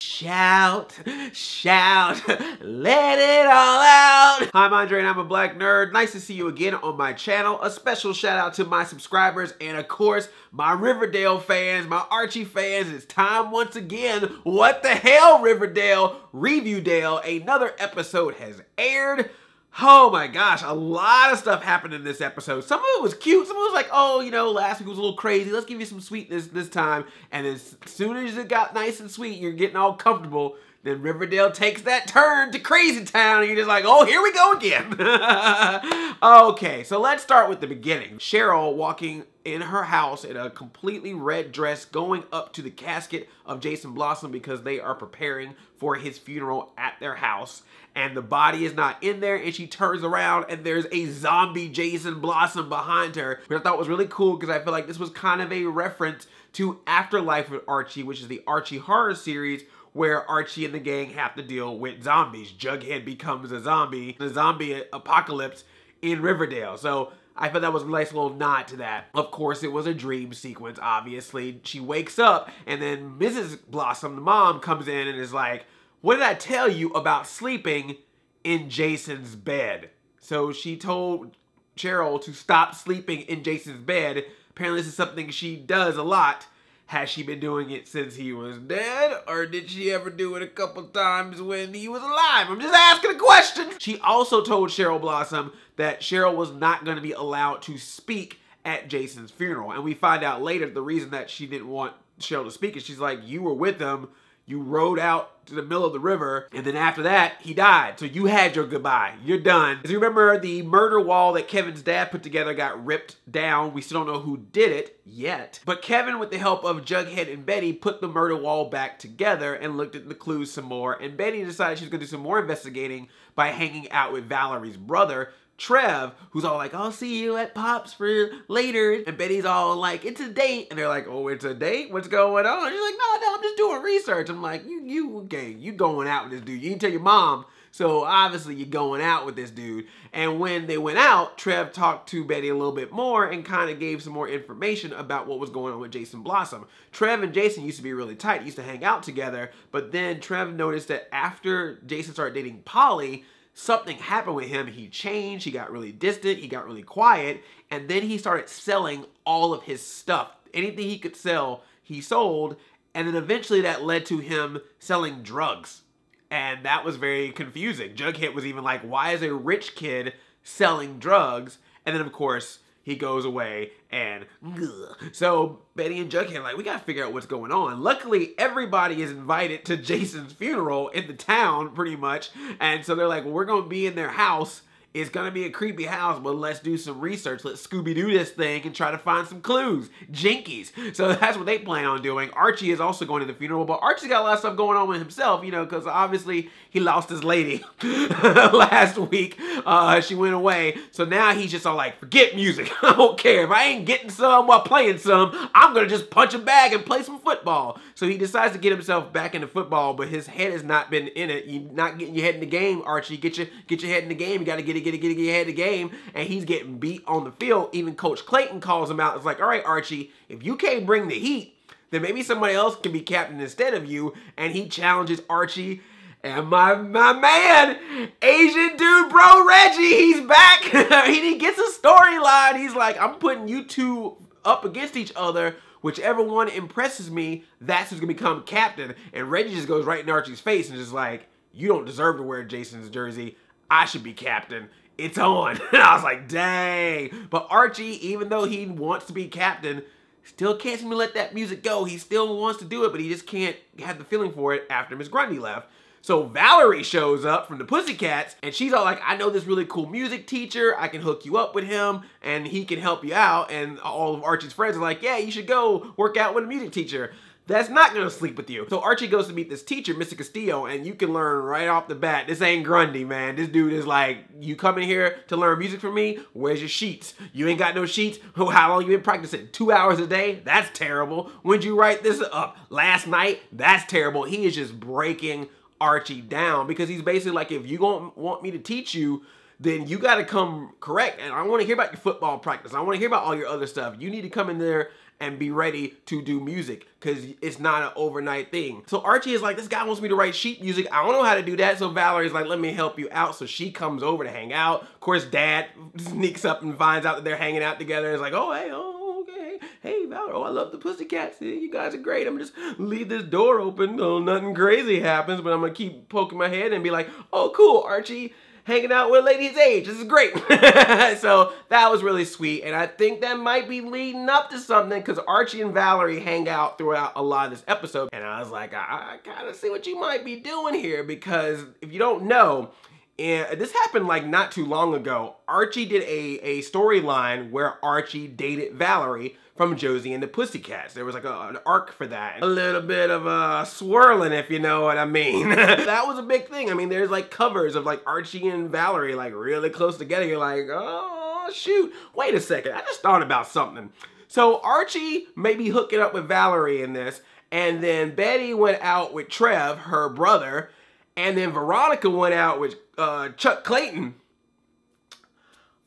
Shout, shout, let it all out. I'm Andre and I'm a black nerd. Nice to see you again on my channel. A special shout out to my subscribers and of course my Riverdale fans, my Archie fans. It's time once again. What the hell, Riverdale? Reviewdale. Another episode has aired. Oh my gosh, a lot of stuff happened in this episode. Some of it was cute, some of it was like, oh, you know, last week was a little crazy. Let's give you some sweetness this time. And as soon as it got nice and sweet, you're getting all comfortable, then Riverdale takes that turn to crazy town and you're just like, oh, here we go again. Okay, so let's start with the beginning. Cheryl walking in her house in a completely red dress going up to the casket of Jason Blossom because they are preparing for his funeral at their house. And the body is not in there, and she turns around and there's a zombie Jason Blossom behind her, which I thought was really cool because I feel like this was kind of a reference to Afterlife with Archie, which is the Archie horror series where Archie and the gang have to deal with zombies. Jughead becomes a zombie, the zombie apocalypse in Riverdale. So I thought that was a nice little nod to that. Of course, it was a dream sequence, obviously. She wakes up and then Mrs. Blossom, the mom, comes in and is like, what did I tell you about sleeping in Jason's bed? So she told Cheryl to stop sleeping in Jason's bed. Apparently this is something she does a lot. Has she been doing it since he was dead? Or did she ever do it a couple times when he was alive? I'm just asking a question. She also told Cheryl Blossom that Cheryl was not going to be allowed to speak at Jason's funeral. And we find out later the reason that she didn't want Cheryl to speak is she's like, you were with him. You rode out to the middle of the river, and then after that, he died. So you had your goodbye. You're done. As you remember, the murder wall that Kevin's dad put together got ripped down. We still don't know who did it yet. But Kevin, with the help of Jughead and Betty, put the murder wall back together and looked at the clues some more. And Betty decided she was going to do some more investigating by hanging out with Valerie's brother, Trev, who's all like, I'll see you at Pop's for later. And Betty's all like, it's a date. And they're like, oh, it's a date? What's going on? She's like, no, I'm just doing research. I'm like, okay, you going out with this dude. You didn't tell your mom. So obviously you're going out with this dude. And when they went out, Trev talked to Betty a little bit more and kind of gave some more information about what was going on with Jason Blossom. Trev and Jason used to be really tight, used to hang out together. But then Trev noticed that after Jason started dating Polly, something happened with him. He changed, he got really distant, he got really quiet, and then he started selling all of his stuff. Anything he could sell, he sold, and then eventually that led to him selling drugs. And that was very confusing. Jughead was even like, why is a rich kid selling drugs? And then of course, he goes away and so Betty and Jughead are like, we gotta figure out what's going on. Luckily, everybody is invited to Jason's funeral in the town, pretty much. And so they're like, well, we're gonna be in their house. It's gonna be a creepy house, but let's do some research. Let's Scooby-Doo this thing and try to find some clues. Jinkies. So that's what they plan on doing. Archie is also going to the funeral, but Archie's got a lot of stuff going on with himself, you know, because obviously he lost his lady last week. She went away. So now he's just all like, forget music. I don't care. If I ain't getting some while playing some, I'm gonna just punch a bag and play some football. So he decides to get himself back into football, but his head has not been in it. You're not getting your head in the game, Archie. Get your head in the game. You gotta get your head in the game. And he's getting beat on the field. Even Coach Clayton calls him out. It's like, all right, Archie, if you can't bring the heat, then maybe somebody else can be captain instead of you. And he challenges Archie. And my man, Asian dude, bro, Reggie, he's back. He gets a storyline. He's like, I'm putting you two up against each other. Whichever one impresses me, that's who's gonna become captain. And Reggie just goes right in Archie's face and just like, you don't deserve to wear Jason's jersey. I should be captain. It's on. And I was like, dang. But Archie, even though he wants to be captain, still can't seem to let that music go. He still wants to do it, but he just can't have the feeling for it after Miss Grundy left. So Valerie shows up from the Pussycats, and she's all like, I know this really cool music teacher. I can hook you up with him, and he can help you out. And all of Archie's friends are like, yeah, you should go work out with a music teacher. That's not gonna sleep with you. So Archie goes to meet this teacher, Mr. Castillo, and you can learn right off the bat, this ain't Grundy, man. This dude is like, you coming here to learn music from me? Where's your sheets? You ain't got no sheets? Oh, how long you been practicing? 2 hours a day? That's terrible. When'd you write this up? Last night? That's terrible. He is just breaking Archie down because he's basically like, if you don't want me to teach you, then you got to come correct. And I want to hear about your football practice. I want to hear about all your other stuff. You need to come in there and be ready to do music because it's not an overnight thing. So Archie is like, this guy wants me to write sheet music. I don't know how to do that. So Valerie's like, let me help you out. So she comes over to hang out. Of course, Dad sneaks up and finds out that they're hanging out together. It's like, oh, hey, oh, okay. Hey, Valerie, oh, I love the Pussycats. You guys are great. I'm just leave this door open. Oh, nothing crazy happens, but I'm going to keep poking my head and be like, oh, cool, Archie. Hanging out with a lady his age. This is great. So that was really sweet. And I think that might be leading up to something because Archie and Valerie hang out throughout a lot of this episode. And I was like, I kind of see what you might be doing here because if you don't know, and this happened like not too long ago. Archie did a storyline where Archie dated Valerie from Josie and the Pussycats. There was like an arc for that. A little bit of swirling, if you know what I mean. That was a big thing. I mean, there's like covers of like Archie and Valerie like really close together. You're like, oh shoot, wait a second. I just thought about something. So Archie may be hooking up with Valerie in this, and then Betty went out with Trev, her brother, and then Veronica went out with Chuck Clayton.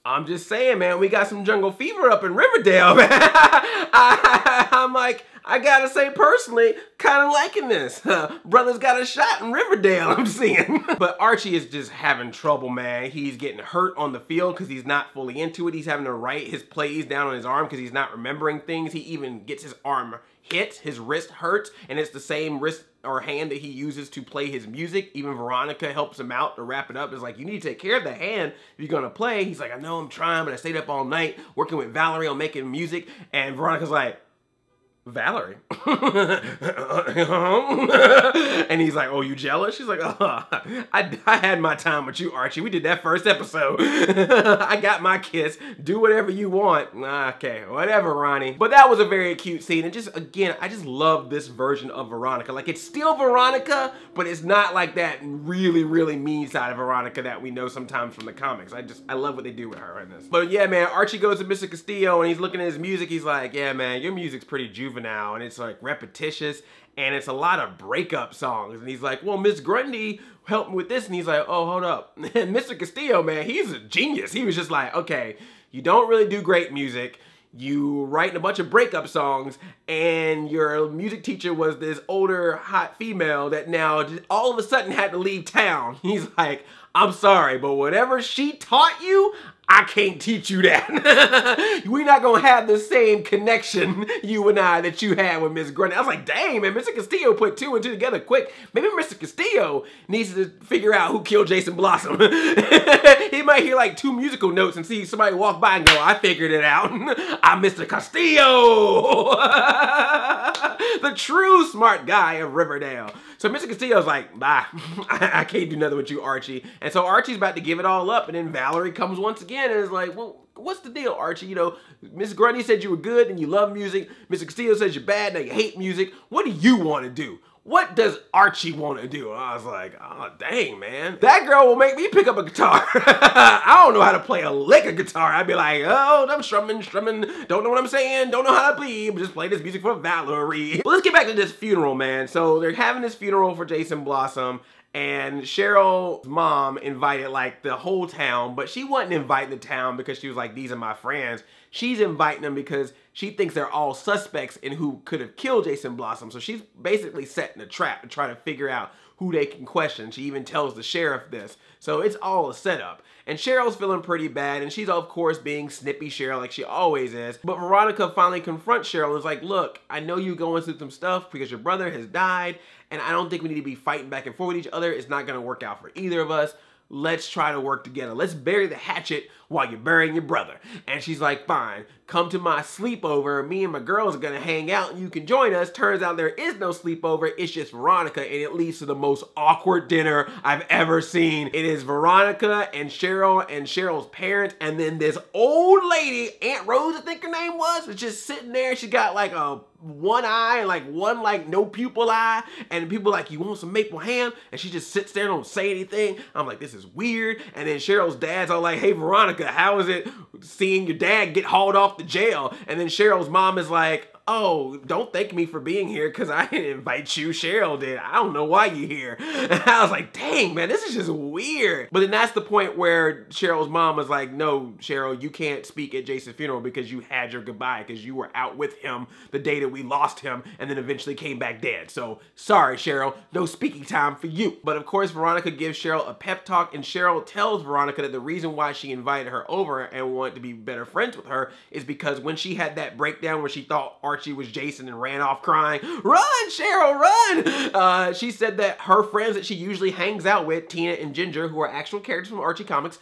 I'm just saying, man, we got some jungle fever up in Riverdale, man. I'm like, I gotta say personally, kind of liking this. Brother's got a shot in Riverdale, I'm seeing. But Archie is just having trouble, man. He's getting hurt on the field because he's not fully into it. He's having to write his plays down on his arm because he's not remembering things. He even gets his arm hit, his wrist hurts, and it's the same wrist or hand that he uses to play his music. Even Veronica helps him out to wrap it up. It's like, you need to take care of the hand if you're gonna play. He's like, I know I'm trying, but I stayed up all night working with Valerie on making music. And Veronica's like, Valerie? And he's like, oh, you jealous? She's like, oh, I had my time with you, Archie. We did that first episode. I got my kiss. Do whatever you want. Okay, whatever, Ronnie. But that was a very cute scene. And just, again, I just love this version of Veronica. Like, it's still Veronica, but it's not like that really, really mean side of Veronica that we know sometimes from the comics. I love what they do with her in this. But yeah, man, Archie goes to Mr. Castillo and he's looking at his music. He's like, yeah, man, your music's pretty juvenile. And it's like repetitious and it's a lot of breakup songs. And he's like, well, Miss Grundy helped me with this. And he's like, oh, hold up. And Mr. Castillo, man, he's a genius. He was just like, okay, you don't really do great music. You writing a bunch of breakup songs and your music teacher was this older hot female that now just all of a sudden had to leave town. He's like, I'm sorry, but whatever she taught you, I can't teach you that. We're not gonna have the same connection, you and I, that you had with Miss Grundy. I was like, dang, man, Mr. Castillo put two and two together quick. Maybe Mr. Castillo needs to figure out who killed Jason Blossom. He might hear like 2 musical notes and see somebody walk by and go, I figured it out. I'm Mr. Castillo. The true smart guy of Riverdale. So Mr. Castillo's like, bye, I can't do nothing with you, Archie. And so Archie's about to give it all up, and then Valerie comes once again and is like, well, what's the deal, Archie? You know, Miss Grundy said you were good and you love music. Mr. Castillo says you're bad, now you hate music. What do you want to do? What does Archie want to do? And I was like, oh, dang, man. That girl will make me pick up a guitar. I don't know how to play a lick of guitar. I'd be like, oh, I'm strumming, don't know what I'm saying, don't know how to play, but just play this music for Valerie. Well, let's get back to this funeral, man. So they're having this funeral for Jason Blossom, and Cheryl's mom invited like the whole town, but she wasn't inviting the town because she was like, these are my friends. She's inviting them because she thinks they're all suspects in who could have killed Jason Blossom. So she's basically setting a trap to try to figure out who they can question. She even tells the sheriff this. So it's all a setup. And Cheryl's feeling pretty bad, and she's of course being snippy Cheryl like she always is. But Veronica finally confronts Cheryl and is like, look, I know you're going through some stuff because your brother has died, and I don't think we need to be fighting back and forth with each other. It's not gonna work out for either of us. Let's try to work together. Let's bury the hatchet while you're burying your brother. And she's like, fine, come to my sleepover. Me and my girls are gonna hang out and you can join us. Turns out there is no sleepover. It's just Veronica, and it leads to the most awkward dinner I've ever seen. It is Veronica and Cheryl's parents, and then this old lady, Aunt Rose, I think her name was, is just sitting there. She got like a one eye and like one like no pupil eye, and people like, you want some maple ham? And she just sits there and don't say anything. I'm like, this is weird. And then Cheryl's dad's all like, hey Veronica, how is it seeing your dad get hauled off to jail? And then Cheryl's mom is like, oh, don't thank me for being here because I didn't invite you. Cheryl did. I don't know why you're here. And I was like, dang, man, this is just weird. But then that's the point where Cheryl's mom was like, no, Cheryl, you can't speak at Jason's funeral because you had your goodbye because you were out with him the day that we lost him and then eventually came back dead. So sorry, Cheryl, no speaking time for you. But of course, Veronica gives Cheryl a pep talk, and Cheryl tells Veronica that the reason why she invited her over and wanted to be better friends with her is because when she had that breakdown where she thought Archie was Jason and ran off crying, run, Cheryl, run! She said that her friends that she usually hangs out with, Tina and Ginger, who are actual characters from Archie comics,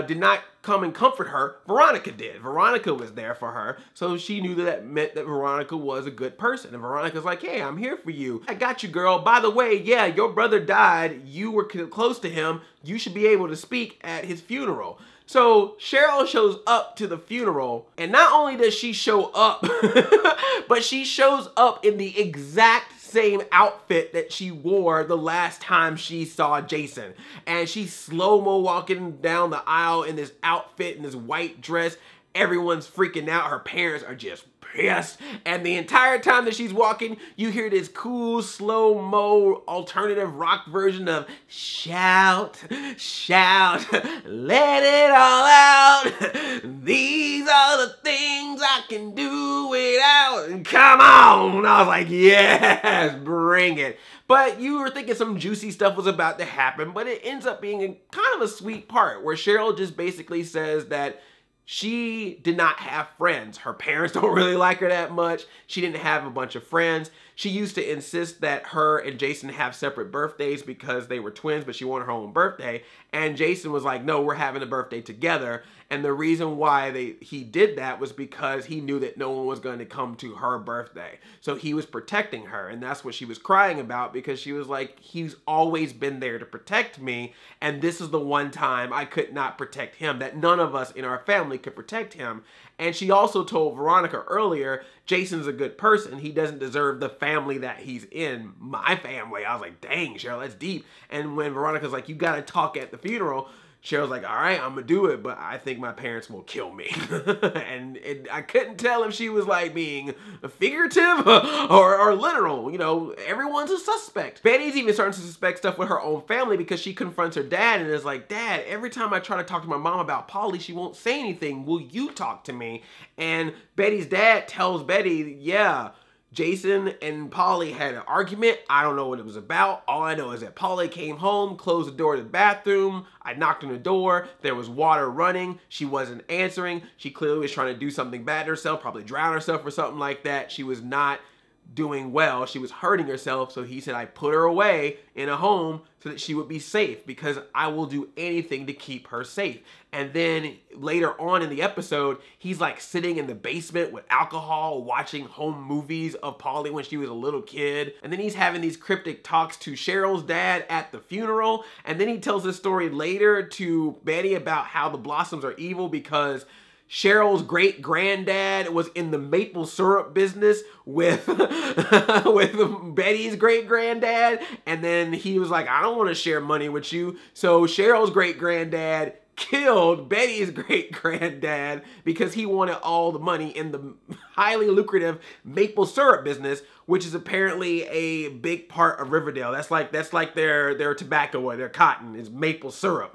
did not come and comfort her. Veronica did. Veronica was there for her, so she knew that meant that Veronica was a good person. And Veronica's like, hey, I'm here for you. I got you, girl. By the way, yeah, your brother died. You were close to him. You should be able to speak at his funeral. So Cheryl shows up to the funeral, and not only does she show up, but she shows up in the exact same outfit that she wore the last time she saw Jason. And she's slow-mo walking down the aisle in this outfit, in this white dress. Everyone's freaking out. Her parents are just pissed. And the entire time that she's walking, you hear this cool, slow-mo alternative rock version of shout, shout, let it all out. These are the things I can do without. Come on. I was like, yes, bring it. But you were thinking some juicy stuff was about to happen, but it ends up being kind of a sweet part where Cheryl just basically says that she did not have friends. Her parents don't really like her that much. She didn't have a bunch of friends. She used to insist that her and Jason have separate birthdays because they were twins, but she wanted her own birthday. And Jason was like, no, we're having a birthday together. And the reason why he did that was because he knew that no one was going to come to her birthday. So he was protecting her. And that's what she was crying about, because she was like, he's always been there to protect me. And this is the one time I could not protect him, that none of us in our family could protect him. And she also told Veronica earlier, Jason's a good person. He doesn't deserve the family that he's in. My family. I was like, dang, Cheryl, that's deep. And when Veronica's like, you got to talk at the funeral, Cheryl's like, all right, I'm going to do it, but I think my parents will kill me. And I couldn't tell if she was like being figurative or literal. You know, everyone's a suspect. Betty's even starting to suspect stuff with her own family because she confronts her dad and is like, Dad, every time I try to talk to my mom about Polly, she won't say anything. Will you talk to me? And Betty's dad tells Betty, yeah, Jason and Polly had an argument. I don't know what it was about. All I know is that Polly came home, closed the door to the bathroom. I knocked on the door. There was water running. She wasn't answering. She clearly was trying to do something bad to herself, probably drown herself or something like that. She was not doing well. She was hurting herself. So he said, I put her away in a home so that she would be safe, because I will do anything to keep her safe. And then later on in the episode, he's like sitting in the basement with alcohol, watching home movies of Polly when she was a little kid. And then he's having these cryptic talks to Cheryl's dad at the funeral. And then he tells this story later to Betty about how the Blossoms are evil because Cheryl's great-granddad was in the maple syrup business with, with Betty's great-granddad. And then he was like, I don't want to share money with you. So Cheryl's great-granddad killed Betty's great-granddad because he wanted all the money in the highly lucrative maple syrup business, which is apparently a big part of Riverdale. That's like their tobacco or their cotton is maple syrup.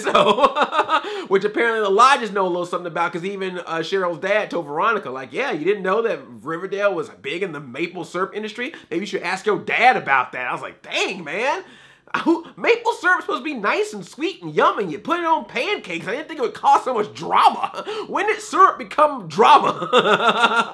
So, which apparently the lodges know a little something about, because even Cheryl's dad told Veronica, like, yeah, you didn't know that Riverdale was big in the maple syrup industry? Maybe you should ask your dad about that. I was like, dang, man. Maple syrup's supposed to be nice and sweet and yummy. You put it on pancakes. I didn't think it would cause so much drama. When did syrup become drama?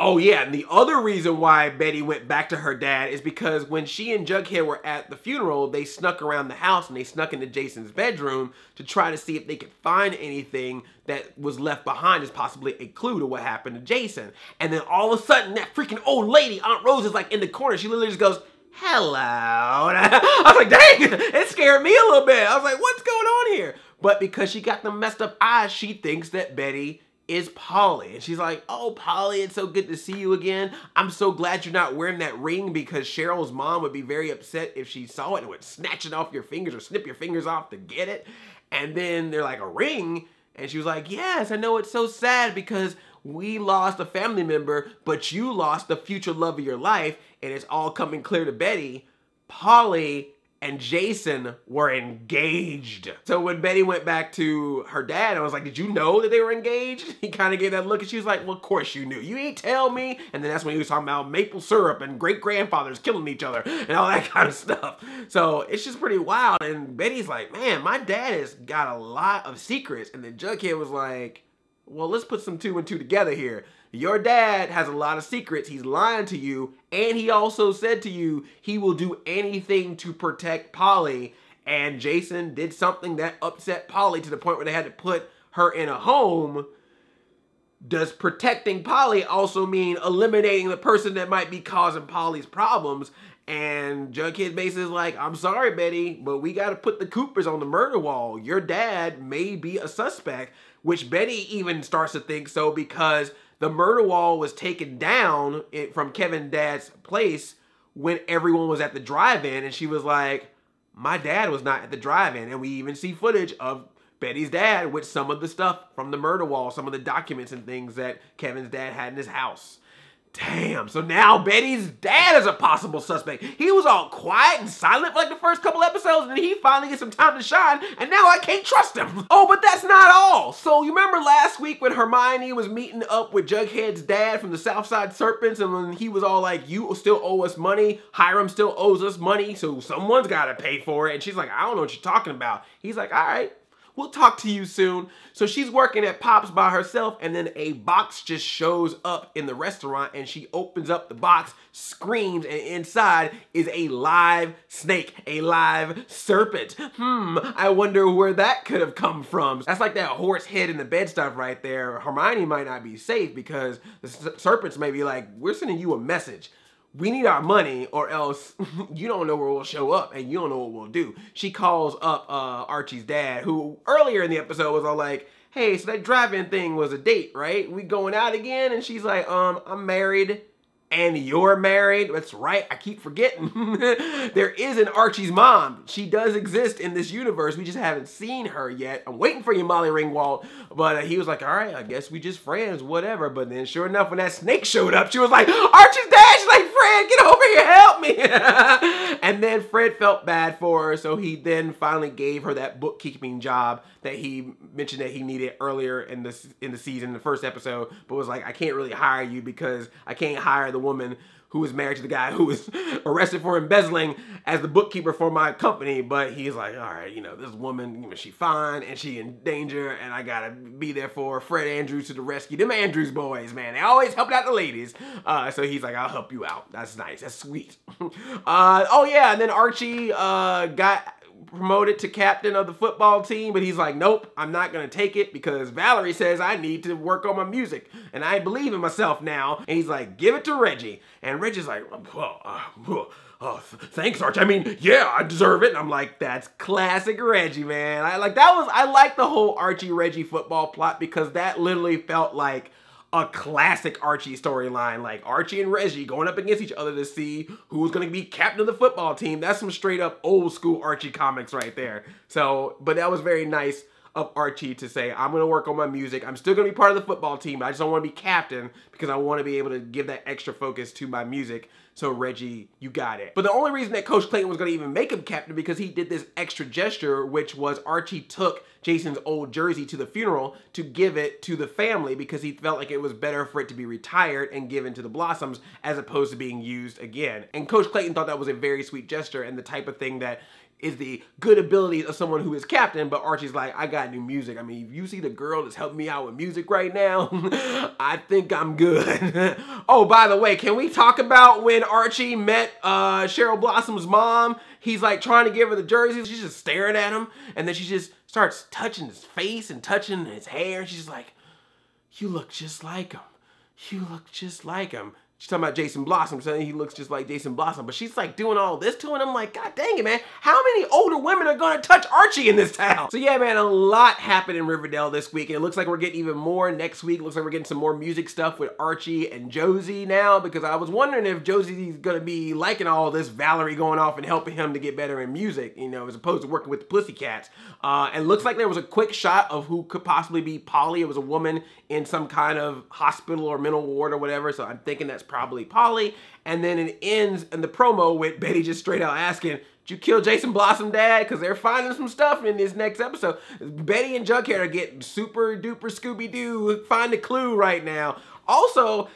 Oh yeah, and the other reason why Betty went back to her dad is because when she and Jughead were at the funeral, they snuck around the house and they snuck into Jason's bedroom to try to see if they could find anything that was left behind as possibly a clue to what happened to Jason. And then all of a sudden, that freaking old lady, Aunt Rose, is like in the corner. She literally just goes, hello. And I was like, dang, it scared me a little bit. I was like, what's going on here? But because she got the messed up eyes, she thinks that Betty is Polly. And she's like, oh, Polly, it's so good to see you again. I'm so glad you're not wearing that ring, because Cheryl's mom would be very upset if she saw it and would snatch it off your fingers or snip your fingers off to get it. And then they're like, a ring? And she was like, yes, I know, it's so sad because we lost a family member, but you lost the future love of your life, and it's all coming clear to Betty. Polly and Jason were engaged. So when Betty went back to her dad, I was like, did you know that they were engaged? He kind of gave that look and she was like, well, of course you knew. You ain't tell me. And then that's when he was talking about maple syrup and great-grandfathers killing each other and all that kind of stuff. So it's just pretty wild. And Betty's like, man, my dad has got a lot of secrets. And then Jughead was like, well, let's put some 2 and 2 together here. Your dad has a lot of secrets. He's lying to you. And he also said to you he will do anything to protect Polly. And Jason did something that upset Polly to the point where they had to put her in a home. Does protecting Polly also mean eliminating the person that might be causing Polly's problems? And Jughead basically is like, I'm sorry, Betty, but we got to put the Coopers on the murder wall. Your dad may be a suspect, which Betty even starts to think so because the murder wall was taken down from Kevin's dad's place when everyone was at the drive-in. And she was like, my dad was not at the drive-in. And we even see footage of Betty's dad with some of the stuff from the murder wall, some of the documents and things that Kevin's dad had in his house. Damn, so now Betty's dad is a possible suspect. He was all quiet and silent for like the first couple episodes, and then he finally gets some time to shine, and now I can't trust him. Oh, but that's not all. So you remember last week when Hermione was meeting up with Jughead's dad from the Southside Serpents, and when he was all like, you still owe us money, Hiram still owes us money, so someone's gotta pay for it. And she's like, I don't know what you're talking about. He's like, all right. We'll talk to you soon. So she's working at Pop's by herself, and then a box just shows up in the restaurant, and she opens up the box, screams, and inside is a live snake, a live serpent. I wonder where that could have come from. That's like that horse head in the bed stuff right there. Hermione might not be safe because the serpents may be like, we're sending you a message. We need our money or else you don't know where we'll show up and you don't know what we'll do. She calls up Archie's dad, who earlier in the episode was all like, hey, so that drive-in thing was a date, right? We going out again? And she's like, I'm married. And you're married? That's right, I keep forgetting. There is an Archie's mom. She does exist in this universe. We just haven't seen her yet. I'm waiting for you, Molly Ringwald. But he was like, all right, I guess we just friends, whatever. But then sure enough, when that snake showed up, she was like, Archie's dad! She's like, Fred, get over here, help me! And then Fred felt bad for her, so he then finally gave her that bookkeeping job that he mentioned that he needed earlier in the season, the first episode, but was like, I can't really hire you because I can't hire the woman who was married to the guy who was arrested for embezzling as the bookkeeper for my company. But he's like, all right, you know, this woman, you know, she fine and she in danger and I gotta be there for Fred Andrews to the rescue. Them Andrews boys, man, they always help out the ladies. So he's like, I'll help you out. That's nice, that's sweet. Oh yeah, and then Archie got promoted to captain of the football team, but he's like, nope, I'm not gonna take it because Valerie says I need to work on my music and I believe in myself now. And he's like, give it to Reggie. And Reggie's like, thanks, Archie. I mean, yeah, I deserve it. And I'm like, that's classic Reggie, man. I like the whole Archie Reggie football plot because that literally felt like a classic Archie storyline, like Archie and Reggie going up against each other to see who's going to be captain of the football team. That's some straight up old school Archie comics right there. So, but that was very nice of Archie to say, I'm going to work on my music. I'm still going to be part of the football team. I just don't want to be captain because I want to be able to give that extra focus to my music. So Reggie, you got it. But the only reason that Coach Clayton was going to even make him captain because he did this extra gesture, which was Archie took Jason's old jersey to the funeral to give it to the family because he felt like it was better for it to be retired and given to the Blossoms as opposed to being used again. And Coach Clayton thought that was a very sweet gesture and the type of thing that is the good abilities of someone who is captain, but Archie's like, I got new music. I mean, if you see the girl that's helping me out with music right now, I think I'm good. Oh, by the way, can we talk about when Archie met Cheryl Blossom's mom? He's like trying to give her the jersey. She's just staring at him, and then she just starts touching his face and touching his hair. She's like, you look just like him. You look just like him. She's talking about Jason Blossom, saying he looks just like Jason Blossom, but she's like doing all this to him. I'm like, God dang it, man. How many older women are gonna touch Archie in this town? So yeah, man, a lot happened in Riverdale this week, and it looks like we're getting even more next week. It looks like we're getting some more music stuff with Archie and Josie now, because I was wondering if Josie's gonna be liking all this Valerie going off and helping him to get better in music, you know, as opposed to working with the Pussycats. And looks like there was a quick shot of who could possibly be Polly. It was a woman in some kind of hospital or mental ward or whatever, so I'm thinking that's probably Polly. And then it ends in the promo with Betty just straight out asking, "Did you kill Jason Blossom, Dad?" Because they're finding some stuff in this next episode. Betty and Jughead are getting super duper Scooby-Doo find a clue right now. Also,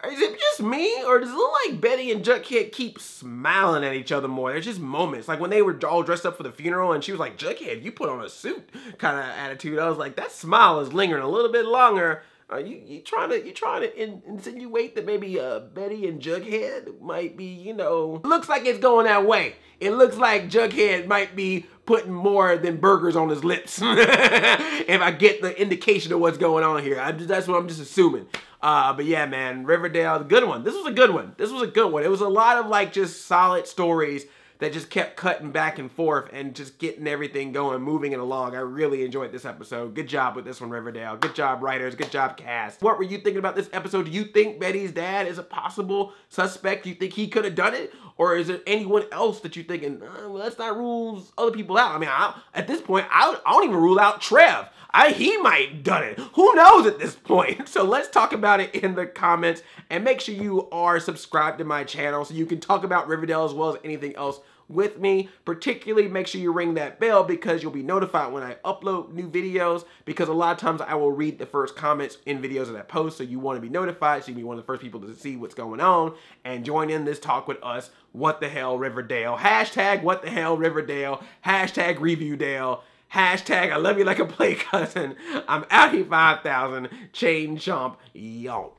is it just me, or does it look like Betty and Jughead keep smiling at each other more? There's just moments, like when they were all dressed up for the funeral and she was like, "Jughead, you put on a suit," kind of attitude. I was like, that smile is lingering a little bit longer. You trying to insinuate that maybe Betty and Jughead might be, you know, looks like it's going that way. It looks like Jughead might be putting more than burgers on his lips. If I get the indication of what's going on here, that's what I'm just assuming. But yeah, man, Riverdale, the good one. This was a good one. This was a good one. It was a lot of like just solid stories that just kept cutting back and forth and just getting everything going, moving it along. I really enjoyed this episode. Good job with this one, Riverdale. Good job, writers. Good job, cast. What were you thinking about this episode? Do you think Betty's dad is a possible suspect? Do you think he could have done it? Or is there anyone else that you're thinking, let's not rule other people out? I mean, at this point, I don't even rule out Trev. He might have done it. Who knows at this point? So let's talk about it in the comments, and make sure you are subscribed to my channel so you can talk about Riverdale as well as anything else with me. Particularly make sure you ring that bell, because you'll be notified when I upload new videos, because a lot of times I will read the first comments in videos that I post, so you want to be notified, so you can be one of the first people to see what's going on and join in this talk with us. What the hell, Riverdale? Hashtag what the hell, Riverdale. Hashtag Reviewdale. Hashtag I love you like a play cousin. I'm out here 5,000. Chain chomp. Yomp.